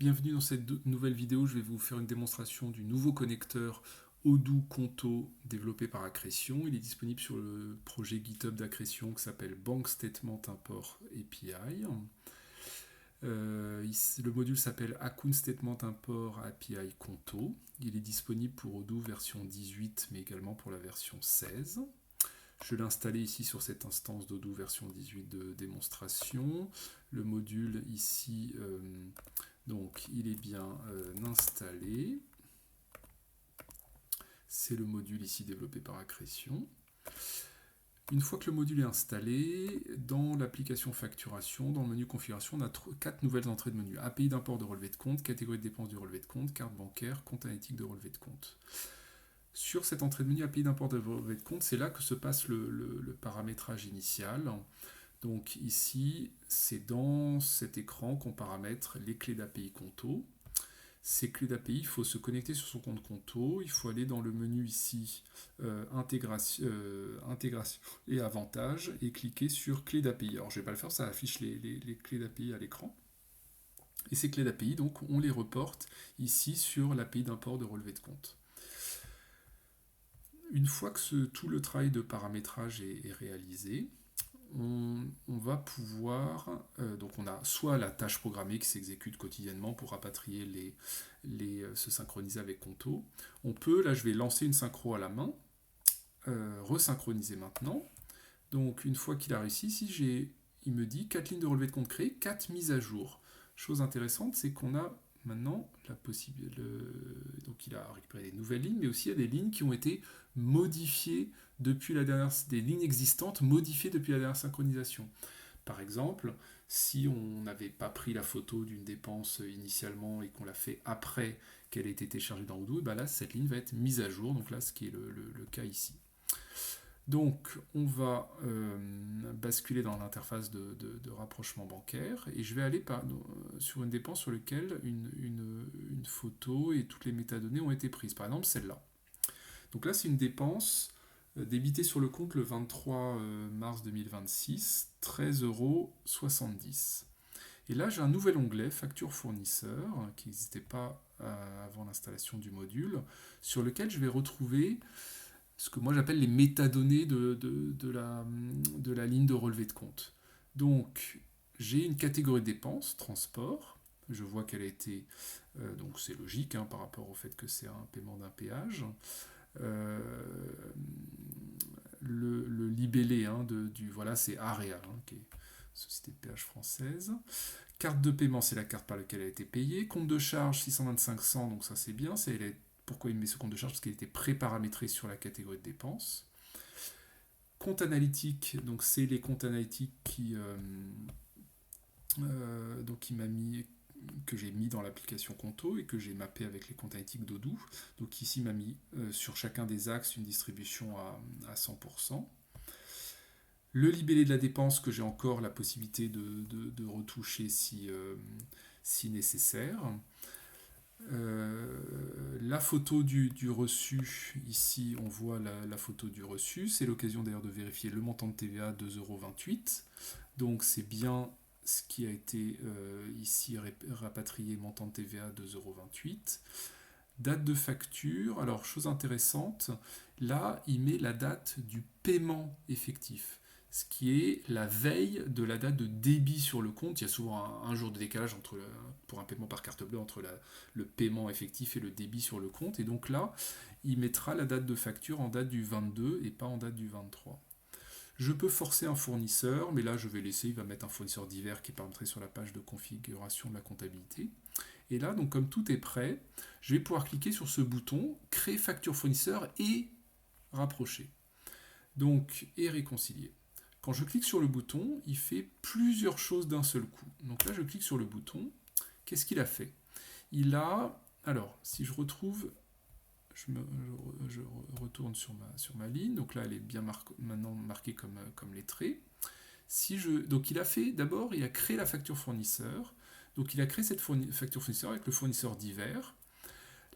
Bienvenue dans cette nouvelle vidéo. Je vais vous faire une démonstration du nouveau connecteur Odoo Conto développé par Accretion. Il est disponible sur le projet GitHub d'Accretion qui s'appelle Bank Statement Import API. Le module s'appelle Account Statement Import API Conto. Il est disponible pour Odoo version 18 mais également pour la version 16. Je l'ai installé ici sur cette instance d'Odoo version 18 de démonstration. Le module ici, donc il est bien installé. C'est le module ici développé par Accretion. Une fois que le module est installé, dans l'application facturation, dans le menu configuration, on a 4 nouvelles entrées de menu. API d'import de relevé de compte, catégorie de dépenses du relevé de compte, carte bancaire, compte analytique de relevé de compte. Sur cette entrée de menu API d'import de relevé de compte, c'est là que se passe le paramétrage initial. Donc ici, c'est dans cet écran qu'on paramètre les clés d'API Conto. Ces clés d'API, il faut se connecter sur son compte Conto, il faut aller dans le menu ici intégration et avantages et cliquer sur clés d'API. Alors je ne vais pas le faire, ça affiche les clés d'API à l'écran. Et ces clés d'API, donc on les reporte ici sur l'API d'import de relevé de compte. Une fois que tout le travail de paramétrage est réalisé, on va pouvoir, donc on a soit la tâche programmée qui s'exécute quotidiennement pour rapatrier se synchroniser avec Conto. On peut, là je vais lancer une synchro à la main, resynchroniser maintenant. Donc une fois qu'il a réussi, ici il me dit 4 lignes de relevé de compte créées, 4 mises à jour. Chose intéressante, c'est qu'on a maintenant la possibilité, donc il a récupéré des nouvelles lignes, mais aussi il y a des lignes qui ont été modifiées depuis la dernière, des lignes existantes modifiées depuis la dernière synchronisation. Par exemple, si on n'avait pas pris la photo d'une dépense initialement et qu'on l'a fait après qu'elle ait été téléchargée dans Odoo, et ben là cette ligne va être mise à jour, donc là ce qui est le cas ici. Donc, on va basculer dans l'interface de rapprochement bancaire et je vais aller sur une dépense sur laquelle une photo et toutes les métadonnées ont été prises. Par exemple, celle-là. Donc là, c'est une dépense débitée sur le compte le 23 mars 2026, 13,70 €. Et là, j'ai un nouvel onglet, facture fournisseur, qui n'existait pas avant l'installation du module, sur lequel je vais retrouver ce que moi j'appelle les métadonnées de la ligne de relevé de compte. Donc, j'ai une catégorie de dépenses, transport. Je vois qu'elle a été... donc c'est logique par rapport au fait que c'est un paiement d'un péage. Le libellé voilà, c'est Area, qui est Société de péage française. Carte de paiement, c'est la carte par laquelle elle a été payée. Compte de charge, 625-100, donc ça c'est bien. Pourquoi il met ce compte de charge? Parce qu'il était pré-paramétré sur la catégorie de dépenses. Compte analytique, donc c'est les comptes analytiques que j'ai mis dans l'application Conto et que j'ai mappé avec les comptes analytiques d'Odoo. Donc ici, il m'a mis sur chacun des axes une distribution à 100%. Le libellé de la dépense que j'ai encore la possibilité de retoucher si nécessaire. La photo du reçu, ici on voit la photo du reçu, c'est l'occasion d'ailleurs de vérifier le montant de TVA 2,28 €, donc c'est bien ce qui a été ici rapatrié, montant de TVA 2,28 €. Date de facture, alors chose intéressante, là il met la date du paiement effectif, ce qui est la veille de la date de débit sur le compte. Il y a souvent un jour de décalage pour un paiement par carte bleue entre le paiement effectif et le débit sur le compte. Et donc là, il mettra la date de facture en date du 22 et pas en date du 23. Je peux forcer un fournisseur, mais là je vais laisser, il va mettre un fournisseur divers qui est paramétré sur la page de configuration de la comptabilité. Et là, donc comme tout est prêt, je vais pouvoir cliquer sur ce bouton, créer facture fournisseur et rapprocher. Donc, et réconcilier. Quand je clique sur le bouton, il fait plusieurs choses d'un seul coup. Donc là, je clique sur le bouton. Qu'est-ce qu'il a fait? Il a... Alors, si je retrouve... Je retourne sur ma ligne. Donc là, elle est bien maintenant marquée comme lettrée. Donc il a fait... D'abord, il a créé la facture fournisseur. Donc il a créé cette facture fournisseur avec le fournisseur divers.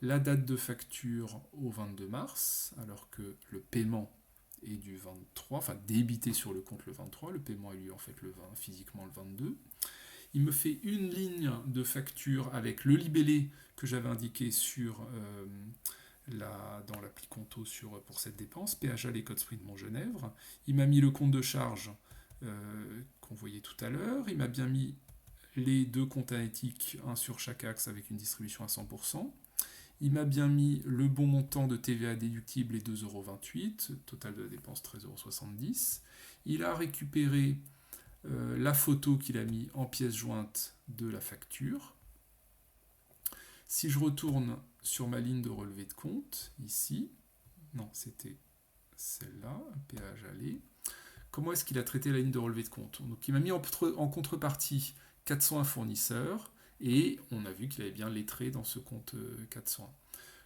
La date de facture au 22 mars, alors que le paiement est du 23, enfin débité sur le compte le 23, le paiement a lieu en fait le 20, physiquement le 22. Il me fait une ligne de facture avec le libellé que j'avais indiqué dans l'appli Conto pour cette dépense, péage aller code Sprint Montgenèvre. Il m'a mis le compte de charge qu'on voyait tout à l'heure. Il m'a bien mis les deux comptes analytiques, un sur chaque axe avec une distribution à 100%. Il m'a bien mis le bon montant de TVA déductible et 2,28 €, total de la dépense 13,70 €. Il a récupéré la photo qu'il a mis en pièce jointe de la facture. Si je retourne sur ma ligne de relevé de compte, ici, non, c'était celle-là, péage aller. Comment est-ce qu'il a traité la ligne de relevé de compte? Donc, il m'a mis en contrepartie 401 fournisseurs, et on a vu qu'il avait bien lettré dans ce compte 401.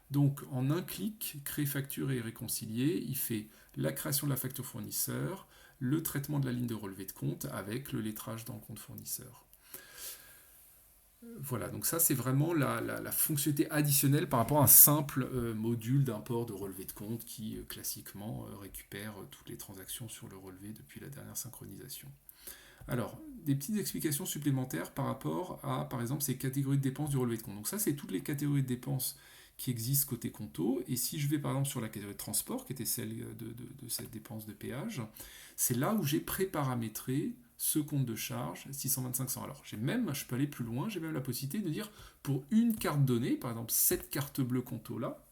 Donc, en un clic, créer facture et réconcilier, il fait la création de la facture fournisseur, le traitement de la ligne de relevé de compte avec le lettrage dans le compte fournisseur. Voilà, donc ça c'est vraiment la fonctionnalité additionnelle par rapport à un simple module d'import de relevé de compte qui classiquement récupère toutes les transactions sur le relevé depuis la dernière synchronisation. Alors, des petites explications supplémentaires par rapport à, par exemple, ces catégories de dépenses du relevé de compte. Donc ça, c'est toutes les catégories de dépenses qui existent côté Conto. Et si je vais, par exemple, sur la catégorie de transport, qui était celle de cette dépense de péage, c'est là où j'ai préparamétré ce compte de charge 625-100. Alors, je peux aller plus loin, j'ai même la possibilité de dire, pour une carte donnée, par exemple, cette carte bleue Conto-là,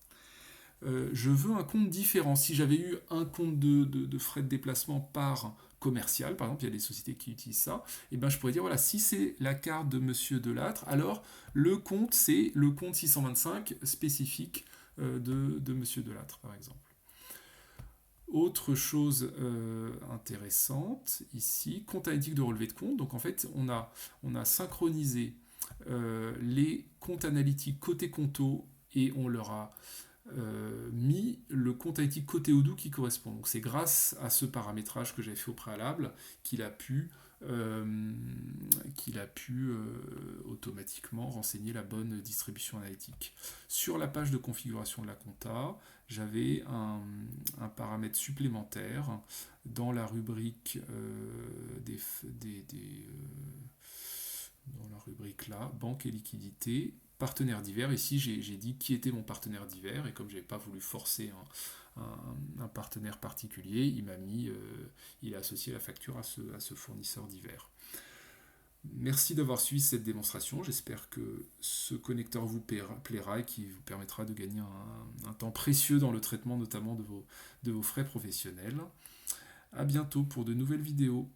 je veux un compte différent. Si j'avais eu un compte de frais de déplacement par commercial, par exemple, il y a des sociétés qui utilisent ça, et ben je pourrais dire, voilà, si c'est la carte de Monsieur Delattre, alors le compte, c'est le compte 625 spécifique de Monsieur Delattre, par exemple. Autre chose intéressante, ici, compte analytique de relevé de compte. Donc en fait, on a synchronisé les comptes analytiques côté Conto et on leur a mis le compte analytique côté Odoo qui correspond. Donc c'est grâce à ce paramétrage que j'avais fait au préalable qu'il a pu automatiquement renseigner la bonne distribution analytique. Sur la page de configuration de la compta, j'avais un paramètre supplémentaire dans la rubrique dans la rubrique là, banque et liquidité, partenaire divers. Ici, j'ai dit qui était mon partenaire divers, et comme je n'avais pas voulu forcer un partenaire particulier, il a associé la facture à ce fournisseur divers. Merci d'avoir suivi cette démonstration. J'espère que ce connecteur vous plaira et qui vous permettra de gagner un temps précieux dans le traitement notamment de vos frais professionnels. À bientôt pour de nouvelles vidéos.